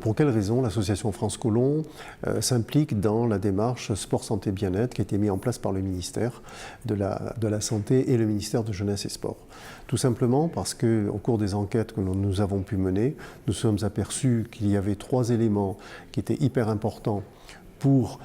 Pour quelles raisons l'association France Colomb s'implique dans la démarche Sport, Santé, Bien-être qui a été mise en place par le ministère de la Santé et le ministère de Jeunesse et Sport. Tout simplement parce qu'au cours des enquêtes que nous avons pu mener, nous sommes aperçus qu'il y avait 3 éléments qui étaient hyper importants pour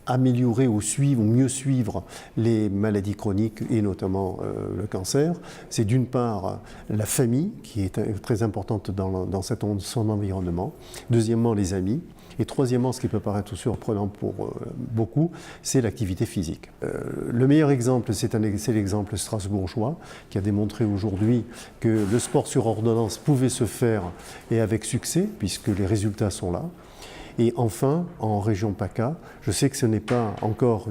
améliorer ou suivre, ou mieux suivre les maladies chroniques et notamment le cancer. C'est d'une part la famille qui est très importante dans son environnement. Deuxièmement, les amis. Et troisièmement, ce qui peut paraître surprenant pour beaucoup, c'est l'activité physique. Le meilleur exemple, c'est l'exemple strasbourgeois qui a démontré aujourd'hui que le sport sur ordonnance pouvait se faire et avec succès, puisque les résultats sont là. Et enfin, en région PACA, je sais que ce n'est pas encore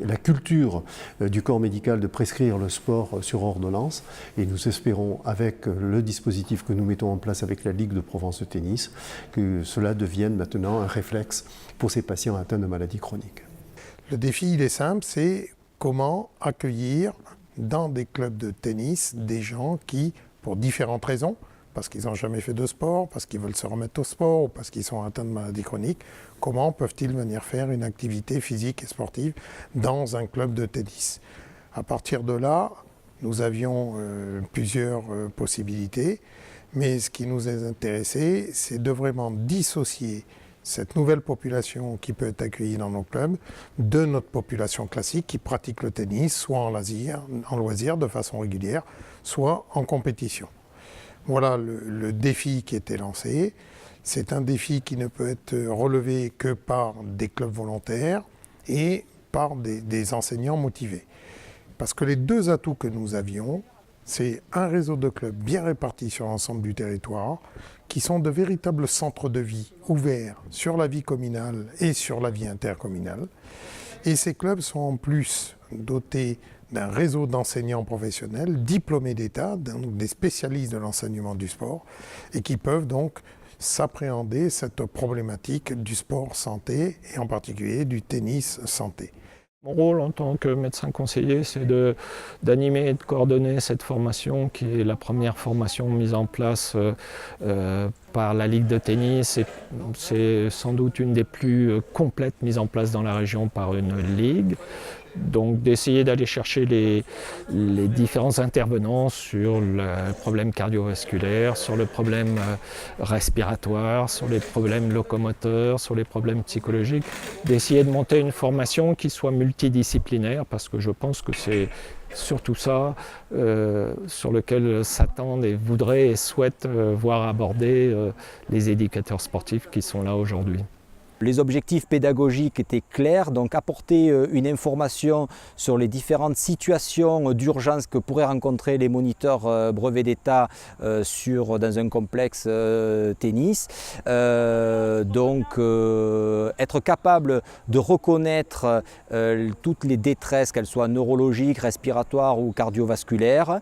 la culture du corps médical de prescrire le sport sur ordonnance, et nous espérons, avec le dispositif que nous mettons en place avec la Ligue de Provence de tennis, que cela devienne maintenant un réflexe pour ces patients atteints de maladies chroniques. Le défi, il est simple, c'est comment accueillir dans des clubs de tennis des gens qui, pour différentes raisons, parce qu'ils n'ont jamais fait de sport, parce qu'ils veulent se remettre au sport ou parce qu'ils sont atteints de maladies chroniques, comment peuvent-ils venir faire une activité physique et sportive dans un club de tennis? À partir de là, nous avions plusieurs possibilités, mais ce qui nous a intéressé, c'est de vraiment dissocier cette nouvelle population qui peut être accueillie dans nos clubs de notre population classique qui pratique le tennis, soit en loisir de façon régulière, soit en compétition. Voilà le défi qui était lancé. C'est un défi qui ne peut être relevé que par des clubs volontaires et par des enseignants motivés. Parce que les 2 atouts que nous avions, c'est un réseau de clubs bien répartis sur l'ensemble du territoire, qui sont de véritables centres de vie ouverts sur la vie communale et sur la vie intercommunale. Et ces clubs sont en plus dotés d'un réseau d'enseignants professionnels, diplômés d'État, des spécialistes de l'enseignement du sport, et qui peuvent donc s'appréhender cette problématique du sport santé, et en particulier du tennis santé. Mon rôle en tant que médecin conseiller, c'est d'animer et de coordonner cette formation qui est la première formation mise en place par la Ligue de tennis. C'est sans doute une des plus complètes mises en place dans la région par une ligue. Donc d'essayer d'aller chercher les différents intervenants sur le problème cardiovasculaire, sur le problème respiratoire, sur les problèmes locomoteurs, sur les problèmes psychologiques, d'essayer de monter une formation qui soit multidisciplinaire, parce que je pense que c'est surtout ça sur lequel s'attendent et voudraient et souhaitent voir aborder les éducateurs sportifs qui sont là aujourd'hui. Les objectifs pédagogiques étaient clairs, donc apporter une information sur les différentes situations d'urgence que pourraient rencontrer les moniteurs brevets d'État dans un complexe tennis. Être capable de reconnaître toutes les détresses, qu'elles soient neurologiques, respiratoires ou cardiovasculaires,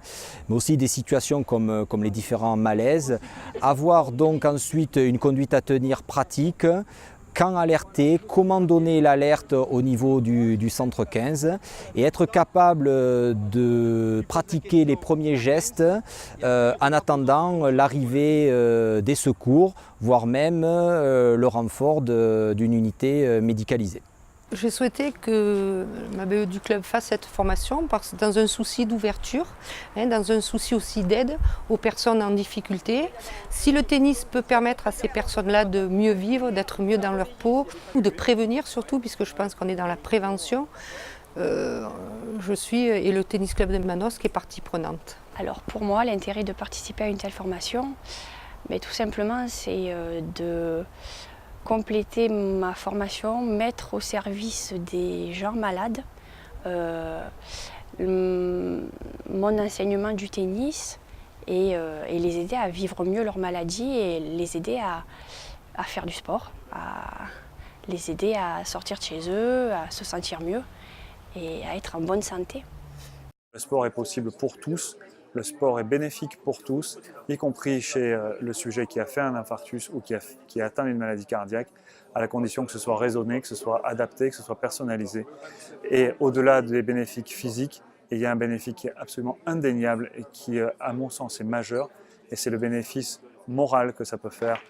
mais aussi des situations comme les différents malaises. Avoir donc ensuite une conduite à tenir pratique, quand alerter, comment donner l'alerte au niveau du centre 15 et être capable de pratiquer les premiers gestes en attendant l'arrivée des secours, voire même le renfort d'une unité médicalisée. J'ai souhaité que ma BE du club fasse cette formation dans un souci d'ouverture, dans un souci aussi d'aide aux personnes en difficulté. Si le tennis peut permettre à ces personnes-là de mieux vivre, d'être mieux dans leur peau, ou de prévenir surtout, puisque je pense qu'on est dans la prévention, je suis, et le tennis club de Manosque est partie prenante. Alors pour moi, l'intérêt de participer à une telle formation, tout simplement, c'est de compléter ma formation, mettre au service des gens malades mon enseignement du tennis et les aider à vivre mieux leur maladie et les aider à faire du sport, à les aider à sortir de chez eux, à se sentir mieux et à être en bonne santé. Le sport est possible pour tous. Le sport est bénéfique pour tous, y compris chez le sujet qui a fait un infarctus ou qui a atteint une maladie cardiaque, à la condition que ce soit raisonné, que ce soit adapté, que ce soit personnalisé. Et au-delà des bénéfices physiques, il y a un bénéfice qui est absolument indéniable et qui, à mon sens, est majeur. Et c'est le bénéfice morale que ça peut faire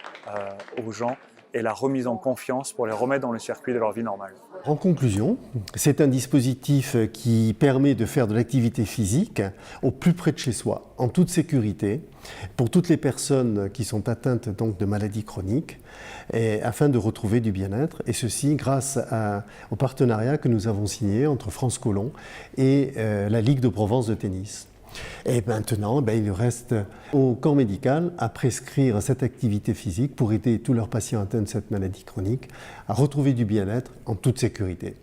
aux gens et la remise en confiance pour les remettre dans le circuit de leur vie normale. En conclusion, c'est un dispositif qui permet de faire de l'activité physique au plus près de chez soi, en toute sécurité, pour toutes les personnes qui sont atteintes donc de maladies chroniques, et afin de retrouver du bien-être, et ceci grâce au partenariat que nous avons signé entre France Colomb et la Ligue de Provence de tennis. Et maintenant, il reste au corps médical à prescrire cette activité physique pour aider tous leurs patients atteints de cette maladie chronique à retrouver du bien-être en toute sécurité.